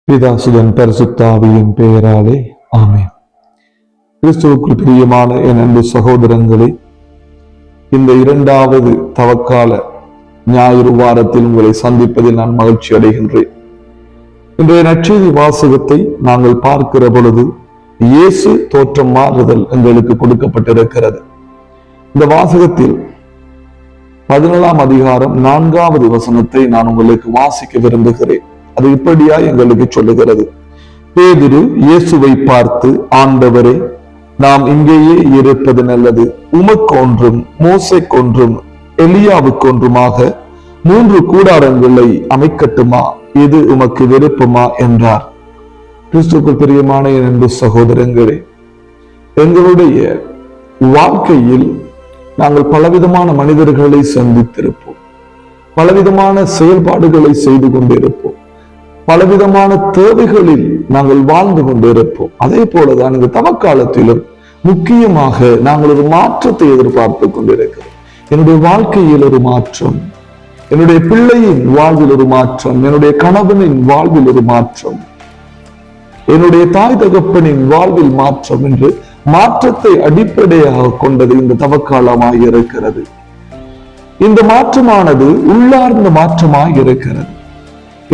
பிதாசுதன் பரிசுத்தாவியின் பெயராலே ஆமென். கிறிஸ்துவுக்குள் பிரியமான என் அன்பு சகோதரங்களே, இந்த இரண்டாவது தவக்கால ஞாயிறு வாரத்தில் உங்களை சந்திப்பதில் நான் மகிழ்ச்சி அடைகின்றேன். இன்றைய நற்செய்தி வாசகத்தை நாங்கள் பார்க்கிற பொழுது இயேசு தோற்றம் மாறுதல் எங்களுக்கு கொடுக்கப்பட்டிருக்கிறது. இந்த வாசகத்தில் 14ஆம் அதிகாரம் 4வது வசனத்தை நான் உங்களுக்கு வாசிக்க விரும்புகிறேன். அது இப்படியா எங்களுக்கு சொல்லுகிறது: பேதுரு இயேசுவை பார்த்து, ஆண்டவரே, நாம் இங்கேயே இருப்பது நல்லது. உமக்கொன்றும் மோசேக்கொன்றும் எலியாவுக்கொன்றுமாக 3 கூடாரங்களை அமைக்கட்டுமா? இது உமக்கு விருப்பமா என்றார். கிறிஸ்துவுக்குள் பிரியமான என் அன்பு சகோதரங்களே, எங்களுடைய வாழ்க்கையில் நாங்கள் பலவிதமான மனிதர்களை சந்தித்திருப்போம், பலவிதமான செயல்பாடுகளை செய்து கொண்டிருப்போம், பலவிதமான தேவைகளில் நாங்கள் வாழ்ந்து கொண்டிருப்போம். அதே போலதான் இந்த தவக்காலத்திலும் முக்கியமாக நாங்கள் ஒரு மாற்றத்தை எதிர்பார்த்து கொண்டிருக்கிறோம். என்னுடைய வாழ்க்கையில் ஒரு மாற்றம், என்னுடைய பிள்ளையின் வாழ்வில் ஒரு மாற்றம், என்னுடைய கணவனின் வாழ்வில் ஒரு மாற்றம், என்னுடைய தாய் தகப்பனின் வாழ்வில் மாற்றம் என்று மாற்றத்தை அடிப்படையாக கொண்டது இந்த தவக்காலமாக இருக்கிறது. இந்த மாற்றமானது உள்ளார்ந்த மாற்றமாக இருக்கிறது.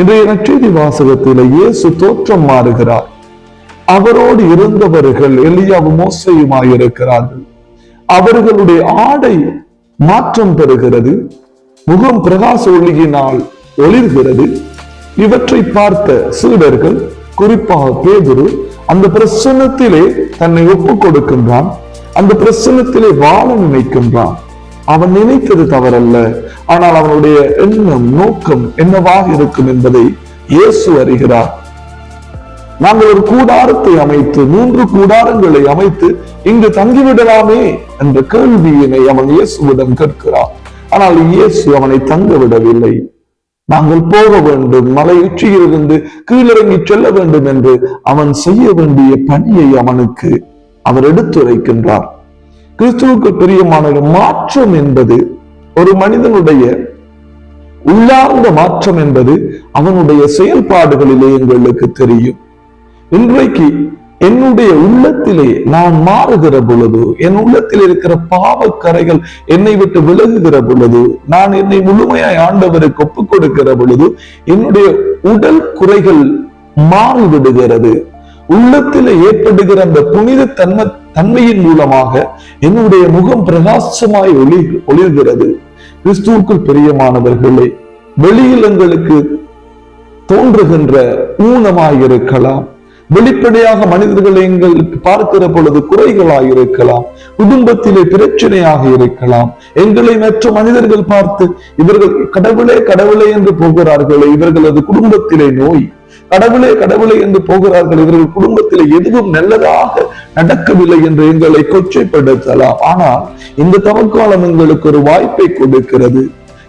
இன்றைய நற்செய்தி வாசகத்தில் இயேசு தோற்றம் மாறுகிறார். அவரோடு இருந்தவர்கள் எலியாவும் மோசேயுமாயிருக்கிறார்கள். அவர்களுடைய ஆடை மாற்றம் பெறுகிறது, முகம் பிரகாச ஒளியினால் ஒளிர்கிறது. இவற்றை பார்த்த சீடர்கள், குறிப்பாக பேதுரு, அந்த பிரசன்னத்திலே தன்னை ஒப்புக் கொடுக்கின்றான். அந்த பிரசன்னத்திலே வாழ நினைக்கின்றான். அவன் நினைத்தது தவறல்ல, ஆனால் அவனுடைய எண்ணம், நோக்கம் என்னவாக இருக்கும் என்பதை இயேசு அறிகிறார். நாங்கள் ஒரு கூடாரத்தை அமைத்து 3 கூடாரங்களை அமைத்து இங்கு தங்கிவிடலாமே என்ற கேள்வியினை அவன் இயேசுவிடம் கேட்கிறான். ஆனால் இயேசு அவனை தங்க விடவில்லை. நாங்கள் போக வேண்டும், மலை உச்சியிலிருந்து கீழிறங்கி செல்ல வேண்டும் என்று அவன் செய்ய வேண்டிய பணியை அவனுக்கு அவர் எடுத்துரைக்கின்றார். கிறிஸ்துவுக்கு பிரியமான மாற்றம் என்பது ஒரு மனிதனுடைய உள்ளார்ந்த மாற்றம் என்பது அவனுடைய செயல்பாடுகளிலே எங்களுக்கு தெரியும். இன்றைக்கு என்னுடைய உள்ளத்திலே நான் மாறுகிற பொழுது, என் உள்ளத்தில் இருக்கிற பாவக்கரைகள் என்னை விட்டு விலகுகிற பொழுது, நான் என்னை முழுமையாய் ஆண்டவருக்கு ஒப்புக் கொடுக்கிற பொழுது, என்னுடைய உடல் குறைகள் மாறிவிடுகிறது. உள்ளத்தில் ஏற்படுகிற அந்த புனித தன்மையின் மூலமாக என்னுடைய முகம் பிரகாசமாய் ஒளிர்கிறது. கிறிஸ்துவுக்குள் பிரியமானவர்களே, வெளியில் எங்களுக்கு தோன்றுகின்ற ஊனமாயிருக்கலாம், வெளிப்படையாக மனிதர்களை எங்களுக்கு பார்க்கிற பொழுது குறைகளாக இருக்கலாம், குடும்பத்திலே பிரச்சனையாக இருக்கலாம். எங்களை மற்ற மனிதர்கள் பார்த்து, இவர்கள் கடவுளே கடவுளே என்று போகிறார்களே, இவர்களது குடும்பத்திலே நோய், கடவுளே கடவுளே என்று போகிறார்கள், இவர்கள் குடும்பத்தில் எதுவும் நல்லதாக நடக்கவில்லை என்று எங்களை கொச்சைப்படுத்தலாம். ஆனால் இந்த தவக்காலம் எங்களுக்கு ஒரு வாய்ப்பை கொடுக்கிறது.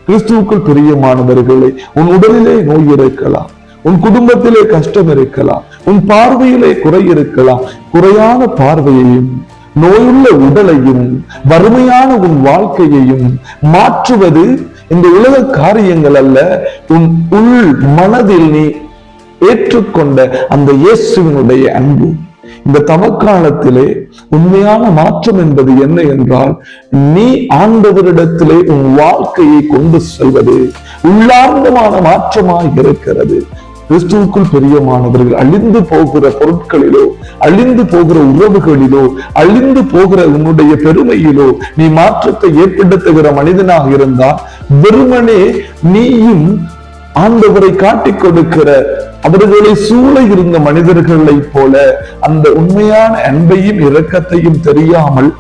கிறிஸ்துவுக்குள் பிரியமானவர்களே, உன் உடலிலே நோய் இருக்கலாம், உன் குடும்பத்திலே கஷ்டம் இருக்கலாம், உன் பார்வையிலே குறை இருக்கலாம். குறையான பார்வையையும் நோயுள்ள உடலையும் வறுமையான உன் வாழ்க்கையையும் மாற்றுவது இந்த உலக காரியங்கள் அல்ல, உன் உள் மனதில் நீ ஏற்றுக்கொண்ட அந்த இயேசுவினுடைய அன்பு. இந்த தவக்காலத்திலே உண்மையான மாற்றம் என்பது என்ன என்றால், நீ ஆண்டவரிடத்திலே உன் வாழ்க்கையை கொண்டு செல்வது உள்ளார்ந்தமான மாற்றமாய் இருக்கிறது. கிறிஸ்துவுக்குள் பிரியமானவர்கள், அழிந்து போகிற பொருட்களிலோ, அழிந்து போகிற உறவுகளிலோ, அழிந்து போகிற உன்னுடைய பெருமையிலோ நீ மாற்றத்தை ஏற்படுத்துகிற மனிதனாக இருந்தால், வெறுமனே நீயும் ஆண்டவரை காட்டிக் கொடுக்கிற அவர்களை சூழ இருந்த மனிதர்களை போல அந்த உண்மையான அன்பையும் இரக்கத்தையும் தெரியாமல்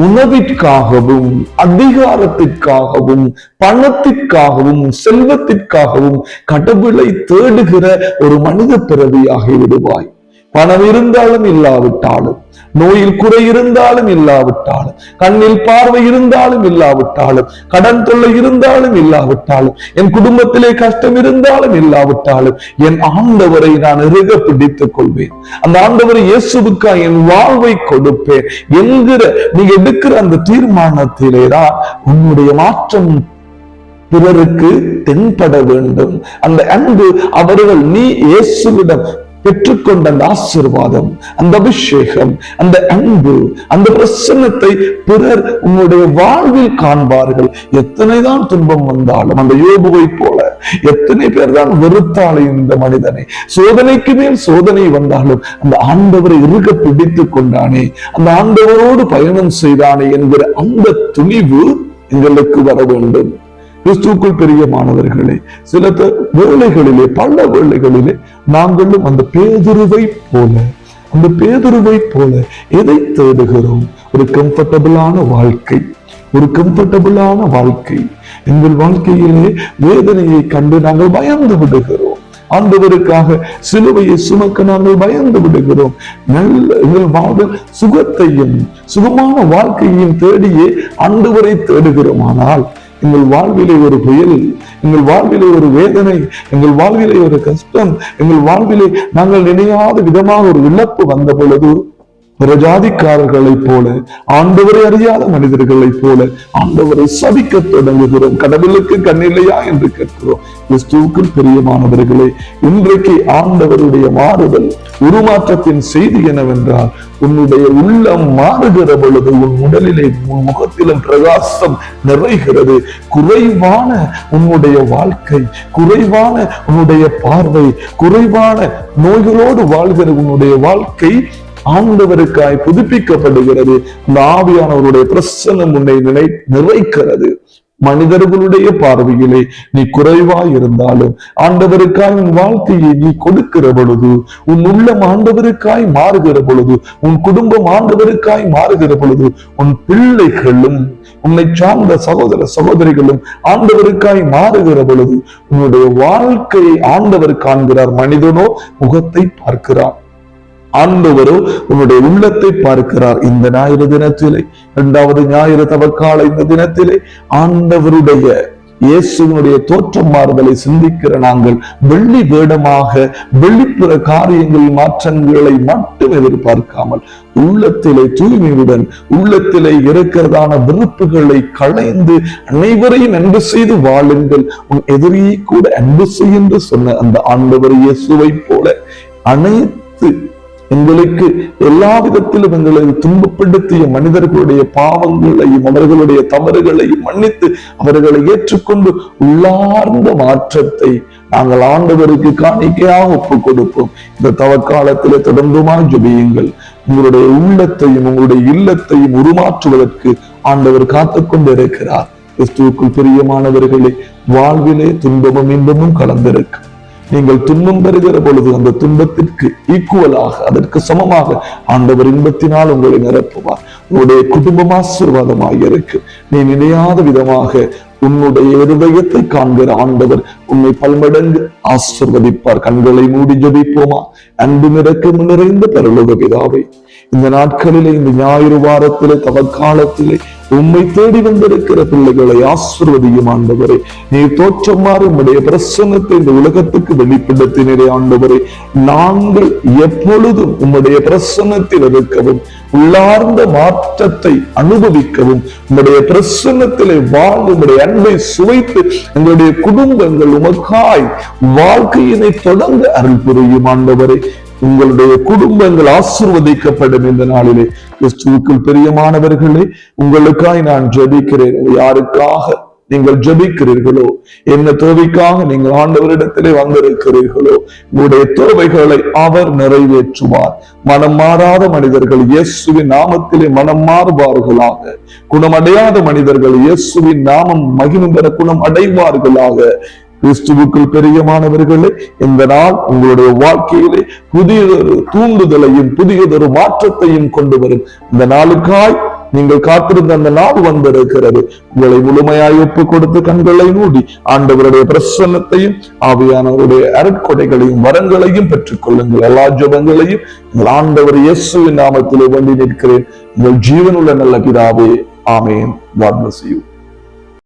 உணவிற்காகவும், அதிகாரத்திற்காகவும், பணத்திற்காகவும், செல்வத்திற்காகவும் கடவுளை தேடுகிற ஒரு மனித பிறவியாகி விடுவாய். பணம் இருந்தாலும் இல்லாவிட்டாலும், நோயில் குறை இருந்தாலும் இல்லாவிட்டாலும், கண்ணில் பார்வை இருந்தாலும் இல்லாவிட்டாலும், கடன் தொல்லை இருந்தாலும் இல்லாவிட்டாலும், என் குடும்பத்திலே கஷ்டம் இருந்தாலும் இல்லாவிட்டாலும், என் ஆண்டவரை நான் இறுக பிடித்துக் கொள்வேன், அந்த ஆண்டவரை இயேசுவுக்காக என் வாழ்வை கொடுப்பேன் என்கிற நீ எடுக்கிற அந்த தீர்மானத்திலேதான் உன்னுடைய மாற்றம் பிறருக்கு தென்பட வேண்டும். அந்த அன்பு அவர்கள் நீ இயேசுவிடம் பெற்றுக்கொண்ட அந்த ஆசீர்வாதம், அந்த அபிஷேகம், அந்த அன்பு, அந்த பிரசன்னத்தை பிறர் உங்களுடைய வாழ்வில் காண்பார்கள். எத்தனைதான் துன்பம் வந்தாலும் அந்த யோபுவை போல எத்தனை பேர் தான் வெறுத்தாலே இந்த மனிதனை, சோதனைக்கு மேல் சோதனை வந்தாலும் அந்த ஆண்டவரை இறுக பிடித்துக் கொண்டானே, அந்த ஆண்டவரோடு பயணம் செய்தானே என்கிற அந்த துணிவு எங்களுக்கு வர வேண்டும். கிறிஸ்துவுக்குள் பிரியமானவர்களே, சில வேளைகளிலே, பல வேளைகளிலே நாங்களும் அந்த பேதுருவை போல எதை தேடுகிறோம்? ஒரு கம்ஃபர்டபுளான வாழ்க்கை, எங்கள் வாழ்க்கையிலே வேதனையை கண்டு நாங்கள் பயந்து விடுகிறோம். ஆண்டவருக்காக சிலுவையை சுமக்க நாங்கள் பயந்து விடுகிறோம். எங்கள் வாழ்வில் சுகத்தையும் சுகமான வாழ்க்கையையும் தேடியே ஆண்டவரை தேடுகிறோம். ஆனால் எங்கள் வாழ்விலே ஒரு புயல், எங்கள் வாழ்விலே ஒரு வேதனை, எங்கள் வாழ்விலே ஒரு கஷ்டம், எங்கள் வாழ்விலே நாங்கள் நினையாத விதமாக ஒரு இழப்பு வந்த பொழுது பிரஜாதிக்காரர்களைப் போல, ஆண்டவரை அறியாத மனிதர்களைப் போல ஆண்டவரை சபிக்க தொடங்குகிறோம். கடவுளுக்கு கண்ணில்லையா என்று கேட்கிறோம். கிறிஸ்துவுக்குள் பிரியமானவர்களே, இன்றைக்கு ஆண்டவருடைய மாறுதல் உருமாற்றத்தின் செய்தி என்னவென்றால், உன்னுடைய உள்ளம் மாறுகிற பொழுது உன் உடலிலே, உன் முகத்திலும் பிரகாசம் நிறைகிறது. குறைவான உன்னுடைய வாழ்க்கை, குறைவான உன்னுடைய பார்வை, குறைவான நோய்களோடு வாழ்கிற உன்னுடைய வாழ்க்கை ஆண்டவருக்காய் புதுப்பிக்கப்படுகிறது. அந்த ஆவியானவருடைய பிரசன்னம் உன்னை நிறைக்கிறது. மனிதர்களுடைய பார்வையிலே நீ குறைவாய் இருந்தாலும் ஆண்டவருக்காய் உன் வாழ்க்கையை நீ கொடுக்கிற பொழுது, உன் உள்ளம் ஆண்டவருக்காய் மாறுகிற பொழுது, உன் குடும்பம் ஆண்டவருக்காய் மாறுகிற பொழுது, உன் பிள்ளைகளும் உன்னை சார்ந்த சகோதர சகோதரிகளும் ஆண்டவருக்காய் மாறுகிற பொழுது உன்னுடைய வாழ்க்கையை ஆண்டவர் காண்கிறார். மனிதனோ முகத்தை பார்க்கிறார், ஆண்டவரோ உன்னுடைய உள்ளத்தை பார்க்கிறார். இந்த ஞாயிறு தினத்திலே, 2வது ஞாயிறு தவக்கால இந்த தினத்திலே ஆண்டவருடைய இயேசுவினுடைய தோற்றம் மாறுதலை சிந்திக்கிற நாங்கள் வெள்ளி வேடமாக வெளிப்புற காரியங்கள் மாற்றங்களை மட்டும் எதிர்பார்க்காமல் உள்ளத்திலே தூய்மையுடன், உள்ளத்திலே இருக்கிறதான வெறுப்புகளை களைந்து அனைவரையும் அன்பு செய்து வாழுங்கள், உன் எதிரியை கூட அன்பு செய் என்று சொன்ன அந்த ஆண்டவர் இயேசுவை போல அனைத்து எங்களுக்கு எல்லா விதத்திலும் எங்களை துன்பப்படுத்திய மனிதர்களுடைய பாவங்களையும் அவர்களுடைய தவறுகளையும் மன்னித்து அவர்களை ஏற்றுக்கொண்டு உள்ளார்ந்த மாற்றத்தை நாங்கள் ஆண்டவருக்கு காணிக்கையாக ஒப்புக் கொடுப்போம். இந்த தவக்காலத்திலே தொடர்ந்துமாய் ஜெபியுங்கள். உங்களுடைய உள்ளத்தையும் உங்களுடைய இல்லத்தையும் உருமாற்றுவதற்கு ஆண்டவர் காத்துக்கொண்டு இருக்கிறார். கிறிஸ்துவுக்குள் பிரியமானவர்களே, வாழ்விலே துன்பமும் இன்பமும் கலந்திருக்கு. நீங்கள் துன்பம் பெறுகிற பொழுது அந்த துன்பத்திற்கு ஈக்குவலாக, அதற்கு சமமாக ஆண்டவர் இன்பத்தினால் உங்களை நிரப்புவார். உங்களுடைய குடும்பம் ஆசீர்வாதமாக இருக்கு. நீ நினையாத விதமாக உன்னுடைய இருதயத்தை காண்கிற ஆண்டவர் உன்னை பல்மடங்கு ஆசீர்வதிப்பார். கண்களை மூடி ஜெபிப்போமா? அன்பு இரக்கம் நிறைந்த பரலோக பிதாவே, இந்த நாட்களிலே, இந்த ஞாயிறு வாரத்திலே, தவக்காலத்திலே உம்மை தேடி வந்திருக்கிற பிள்ளைகளை ஆசீர்வதியும் ஆண்டவரே. நீ தோற்றமாறு உம்முடைய பிரசன்னத்தை இந்த உலகத்துக்கு வெளிப்படுத்தினரே ஆண்டவரே. நாங்கள் எப்பொழுதும் உம்முடைய பிரசன்னத்தில் இருக்கவும், உள்ளார்ந்த மாற்றத்தை அனுபவிக்கவும், உம்முடைய பிரசன்னத்திலே வாழ்ந்து உம்முடைய அன்பை சுவைத்து எங்களுடைய குடும்பங்கள் உமக்காய் வாழ்க்கையினை தொடர்ந்து அருள் புரியும் ஆண்டவரே. உங்களுடைய குடும்பங்கள் ஆசீர்வதிக்கப்படும் இந்த நாளிலே. கிறிஸ்துவுக்குள் பிரியமானவர்களே, உங்களுக்காய் நான் ஜெபிக்கிறேன். யாருக்காக நீங்கள் ஜெபிக்கிறீர்களோ, என்ன தேவைக்காக நீங்கள் ஆண்டவரிடத்திலே வந்திருக்கிறீர்களோ, உங்களுடைய தேவைகளை அவர் நிறைவேற்றுவார். மனம் மாறாத மனிதர்கள் இயேசுவின் நாமத்திலே மனம் மாறுவார்களாக. குணமடையாத மனிதர்கள் இயேசுவின் நாமம் மகிமை பெற குணம் அடைவார்களாக. கிறிஸ்துவுக்குள் பிரியமானவர்களே, இந்த நாள் உங்களுடைய வாழ்க்கையிலே புதியதொரு தூண்டுதலையும் புதியதொரு மாற்றத்தையும் கொண்டு வரும். இந்த நாளுக்காய் நீங்கள் காத்திருந்த அந்த நாள் வந்திருக்கிறது. உங்களை முழுமையாய் ஒப்பு கொடுத்து கண்களை மூடி ஆண்டவருடைய பிரசன்னத்தையும் ஆவியானவருடைய அருட்கொடைகளையும் வரங்களையும் பெற்றுக் கொள்ளுங்கள். எல்லா ஜெபங்களையும் உங்கள் ஆண்டவர் இயேசுவின் நாமத்திலே வேண்டி நிற்கிறேன். உங்கள் ஜீவனுள்ள நல்ல பிதாவே, ஆமென். God bless you.